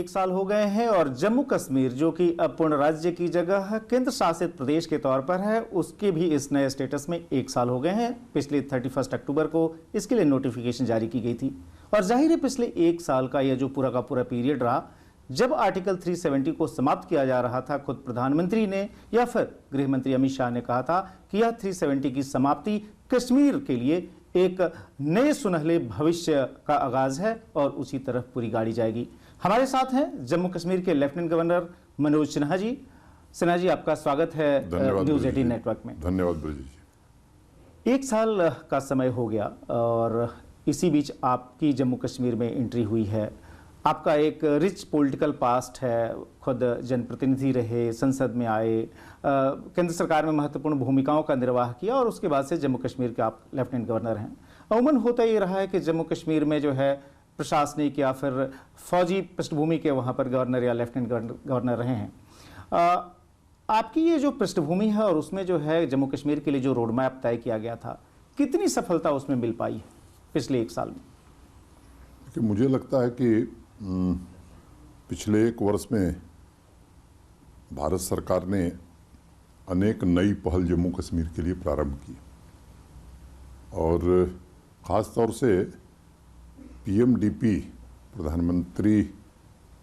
1 साल हो गए हैं और जम्मू कश्मीर, जो कि अब पूर्ण राज्य की जगह केंद्र शासित प्रदेश के तौर पर है, उसके भी इस नए स्टेटस में 1 साल हो गए हैं। पिछले 31 अक्टूबर को इसके लिए नोटिफिकेशन जारी की गई थी और जाहिर है पिछले 1 साल का यह जो पूरा का पूरा पीरियड रहा, जब आर्टिकल 370 को समाप्त किया जा रहा था, खुद प्रधानमंत्री ने या फिर गृह मंत्री अमित शाह ने कहा था कि यह 370 की समाप्ति कश्मीर के लिए एक नए सुनहले भविष्य का आगाज है और उसी तरफ पूरी गाड़ी जाएगी। हमारे साथ हैं जम्मू कश्मीर के लेफ्टिनेंट गवर्नर मनोज सिन्हा जी। सिन्हा जी, आपका स्वागत है न्यूज़ 18 नेटवर्क में। धन्यवाद ब्रजेश जी। 1 साल का समय हो गया और इसी बीच आपकी जम्मू कश्मीर में एंट्री हुई है। आपका एक रिच पॉलिटिकल पास्ट है, खुद जनप्रतिनिधि रहे, संसद में आए, केंद्र सरकार में महत्वपूर्ण भूमिकाओं का निर्वाह किया और उसके बाद से जम्मू कश्मीर के आप लेफ्टिनेंट गवर्नर हैं। अमूमन होता ये रहा है कि जम्मू कश्मीर में जो है प्रशासनिक या फिर फौजी पृष्ठभूमि के वहाँ पर गवर्नर या लेफ्टिनेंट गवर्नर रहे हैं। आपकी ये जो पृष्ठभूमि है और उसमें जो है जम्मू कश्मीर के लिए जो रोड मैप तय किया गया था, कितनी सफलता उसमें मिल पाई है पिछले 1 साल में? कि मुझे लगता है कि पिछले 1 वर्ष में भारत सरकार ने अनेक नई पहल जम्मू कश्मीर के लिए प्रारंभ की और ख़ास तौर से पीएमडीपी, प्रधानमंत्री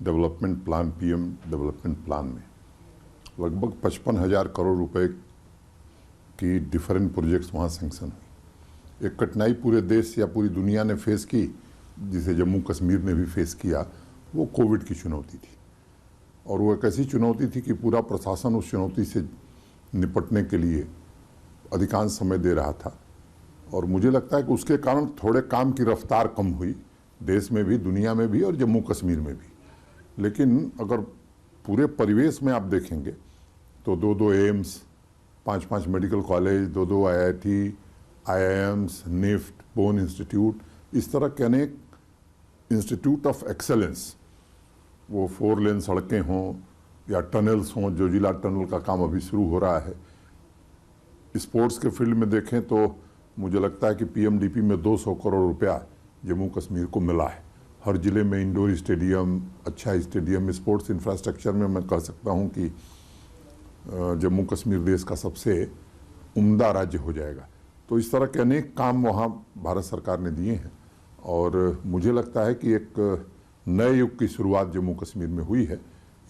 development plan, PM development plan में लगभग 55,000 करोड़ रुपए की डिफरेंट प्रोजेक्ट्स वहाँ सैंक्शन हुई। एक कठिनाई पूरे देश या पूरी दुनिया ने फेस की, जिसे जम्मू कश्मीर ने भी फेस किया, वो कोविड की चुनौती थी और वो एक ऐसी चुनौती थी कि पूरा प्रशासन उस चुनौती से निपटने के लिए अधिकांश समय दे रहा था और मुझे लगता है कि उसके कारण थोड़े काम की रफ्तार कम हुई, देश में भी, दुनिया में भी और जम्मू कश्मीर में भी। लेकिन अगर पूरे परिवेश में आप देखेंगे तो 2-2 AIIMS, 5-5 medical college, 2-2 IIT, IIMs, NIFT, bone institute, इस तरह के अनेक इंस्टीट्यूट ऑफ एक्सेलेंस, वो 4 लेन सड़कें हों या टनल्स हों, जो जिला टनल का काम अभी शुरू हो रहा है। स्पोर्ट्स के फील्ड में देखें तो मुझे लगता है कि पीएमडीपी में 200 करोड़ रुपया जम्मू कश्मीर को मिला है। हर जिले में इंडोर स्टेडियम, अच्छा स्टेडियम, स्पोर्ट्स इंफ्रास्ट्रक्चर में मैं कह सकता हूँ कि जम्मू कश्मीर देश का सबसे उम्दा राज्य हो जाएगा। तो इस तरह के अनेक काम वहाँ भारत सरकार ने दिए हैं और मुझे लगता है कि एक नए युग की शुरुआत जम्मू कश्मीर में हुई है।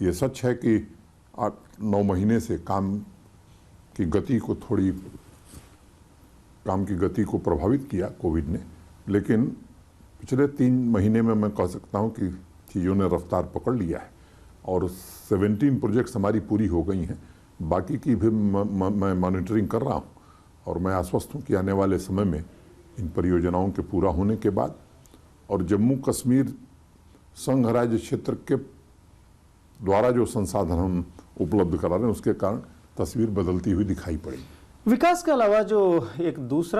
ये सच है कि 8-9 महीने से काम की गति को प्रभावित किया कोविड ने, लेकिन पिछले 3 महीने में मैं कह सकता हूँ कि चीज़ों ने रफ्तार पकड़ लिया है और 17 प्रोजेक्ट्स हमारी पूरी हो गई हैं। बाकी की भी मैं मॉनिटरिंग कर रहा हूँ और मैं आश्वस्त हूँ कि आने वाले समय में इन परियोजनाओं के पूरा होने के बाद और जम्मू कश्मीर संघ राज्य क्षेत्र के द्वारा जो संसाधन हम उपलब्ध करा रहे हैं, उसके कारण तस्वीर बदलती हुई दिखाई पड़ेगी। विकास के अलावा जो एक दूसरा